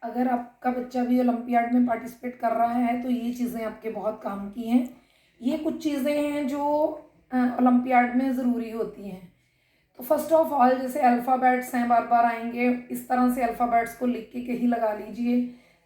अगर आपका बच्चा भी ओलंपियाड में पार्टिसिपेट कर रहा है तो ये चीज़ें आपके बहुत काम की हैं। ये कुछ चीज़ें हैं जो ओलंपियाड में ज़रूरी होती हैं। तो फर्स्ट ऑफ ऑल जैसे अल्फ़ाबेट्स हैं, बार बार आएंगे, इस तरह से अल्फ़ाबेट्स को लिख के कहीं लगा लीजिए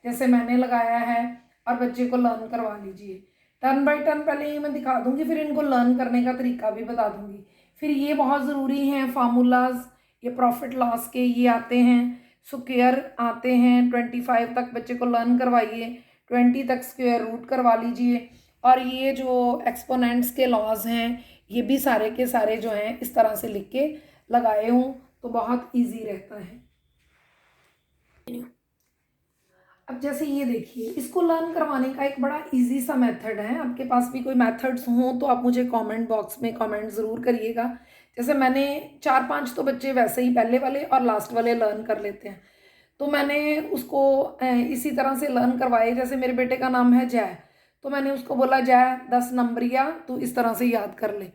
जैसे मैंने लगाया है, और बच्चे को लर्न करवा लीजिए। टर्न बाय टर्न पहले ये मैं दिखा दूंगी, फिर इनको लर्न करने का तरीका भी बता दूंगी। फिर ये बहुत ज़रूरी हैं फार्मूलाज, ये प्रॉफिट लॉस के ये आते हैं, स्क्वायर आते हैं। 25 तक बच्चे को लर्न करवाइए, 20 तक स्क्वायर रूट करवा लीजिए। और ये जो एक्सपोनेंट्स के लॉज हैं ये भी सारे के सारे जो हैं इस तरह से लिख के लगाए हूँ तो बहुत इजी रहता है। अब जैसे ये देखिए, इसको लर्न करवाने का एक बड़ा इजी सा मेथड है। आपके पास भी कोई मेथड्स हों तो आप मुझे कमेंट बॉक्स में कमेंट ज़रूर करिएगा। जैसे मैंने 4-5 तो बच्चे वैसे ही पहले वाले और लास्ट वाले लर्न कर लेते हैं, तो मैंने उसको इसी तरह से लर्न करवाए। जैसे मेरे बेटे का नाम है जय, तो मैंने उसको बोला जय 10 नंबरिया तो इस तरह से याद कर ले।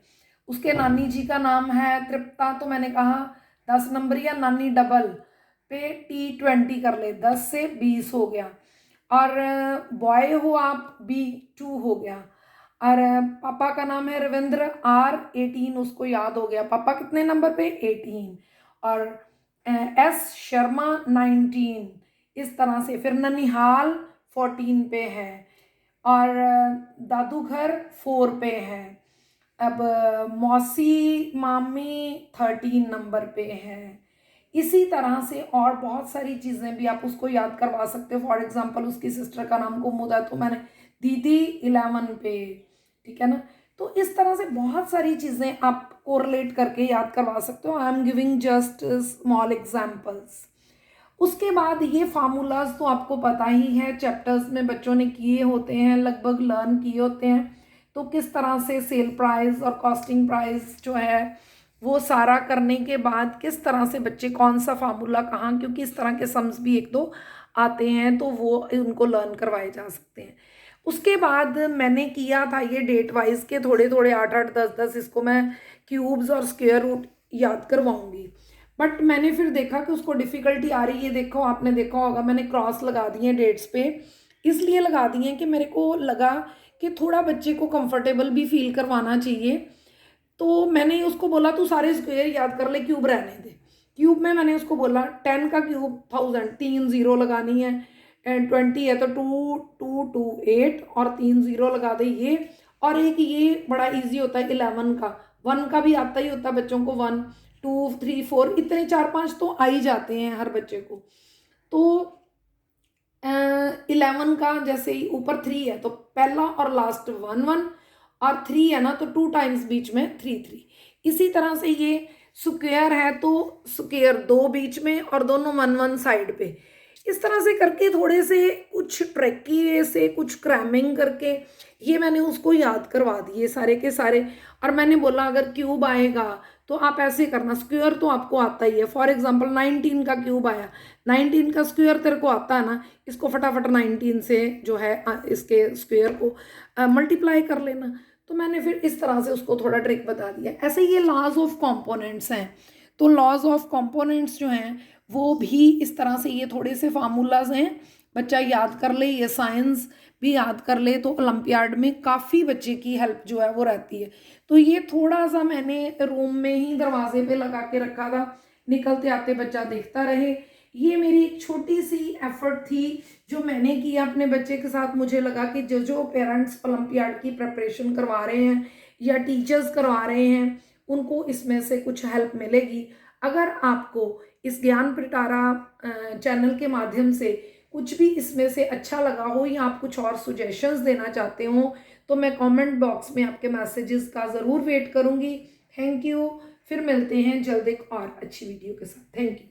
उसके नानी जी का नाम है तृप्ता, तो मैंने कहा 10 नंबरिया नानी डबल पे T20 कर ले, 10 से 20 हो गया। और बॉय हो आप, B2 हो गया। और पापा का नाम है रविंद्र, R18 उसको याद हो गया, पापा कितने नंबर पे 18। और S शर्मा 19, इस तरह से। फिर ननिहाल 14 पे है, और दादू घर 4 पे है। अब मौसी मामी 13 नंबर पे है। इसी तरह से और बहुत सारी चीज़ें भी आप उसको याद करवा सकते हो। फॉर एग्जांपल उसकी सिस्टर का नाम कुमुद है तो मैंने दीदी 11 पे, ठीक है ना। तो इस तरह से बहुत सारी चीज़ें आप कोरिलेट करके याद करवा सकते हो। I am giving just small examples. उसके बाद ये फार्मूलाज तो आपको पता ही है, चैप्टर्स में बच्चों ने किए होते हैं, लगभग लर्न किए होते हैं। तो किस तरह से सेल प्राइस और कॉस्टिंग प्राइस जो है वो सारा करने के बाद किस तरह से बच्चे कौन सा फार्मूला कहाँ, क्योंकि इस तरह के सम्स भी 1-2 आते हैं तो वो उनको लर्न करवाए जा सकते हैं। उसके बाद मैंने किया था ये डेट वाइज के थोड़े थोड़े 8-8, 10-10 इसको मैं क्यूब्स और स्क्वायर रूट याद करवाऊंगी। बट मैंने फिर देखा कि उसको डिफ़िकल्टी आ रही है। देखो आपने देखा होगा मैंने क्रॉस लगा दिए हैं डेट्स पे, इसलिए लगा दिए हैं कि मेरे को लगा कि थोड़ा बच्चे को कंफर्टेबल भी फील करवाना चाहिए। तो मैंने उसको बोला तू सारे स्क्वायर याद कर ले, क्यूब रहने दे। क्यूब में मैंने उसको बोला 10 का क्यूब 1000, 3 0 लगानी है। एंड 20 है तो 2 2 2 8 और 3 0 लगा दे ये। और एक ये बड़ा इजी होता है 11 का, 1 का भी आता ही होता है बच्चों को, 1 2 3 4 इतने 4-5 तो आ ही जाते हैं हर बच्चे को। तो 11 का जैसे ही ऊपर 3 है तो पहला और लास्ट 1 1, और 3 है ना तो 2 टाइम्स बीच में 3 3। इसी तरह से ये स्क्वायर है तो स्क्वायर 2 बीच में और दोनों 1 1 साइड पे। इस तरह से करके थोड़े से कुछ ट्रैकी वे से कुछ क्रैमिंग करके ये मैंने उसको याद करवा दिए सारे के सारे। और मैंने बोला अगर क्यूब आएगा तो आप ऐसे करना, स्क्वायर तो आपको आता ही है। फॉर एग्जांपल 19 का क्यूब आया, 19 का स्क्वायर तेरे को आता है ना, इसको फटाफट 19 से जो है इसके स्क्वायर को मल्टीप्लाई कर लेना। तो मैंने फिर इस तरह से उसको थोड़ा ट्रिक बता दिया। ऐसे ये लॉज ऑफ कंपोनेंट्स हैं, तो लॉज ऑफ कंपोनेंट्स जो हैं वो भी इस तरह से ये थोड़े से फार्मूलाज हैं, बच्चा याद कर ले, ये साइंस भी याद कर ले तो ओलंपियाड में काफ़ी बच्चे की हेल्प जो है वो रहती है। तो ये थोड़ा सा मैंने रूम में ही दरवाजे पे लगा के रखा था, निकलते आते बच्चा देखता रहे। ये मेरी एक छोटी सी एफर्ट थी जो मैंने किया अपने बच्चे के साथ। मुझे लगा कि जो जो पेरेंट्स ओलंपियाड की प्रिपरेशन करवा रहे हैं या टीचर्स करवा रहे हैं उनको इसमें से कुछ हेल्प मिलेगी। अगर आपको इस ज्ञान पिटारा चैनल के माध्यम से कुछ भी इसमें से अच्छा लगा हो या आप कुछ और सुजेशंस देना चाहते हो तो मैं कमेंट बॉक्स में आपके मैसेजेस का ज़रूर वेट करूँगी। Thank you. फिर मिलते हैं जल्द एक और अच्छी वीडियो के साथ। Thank you.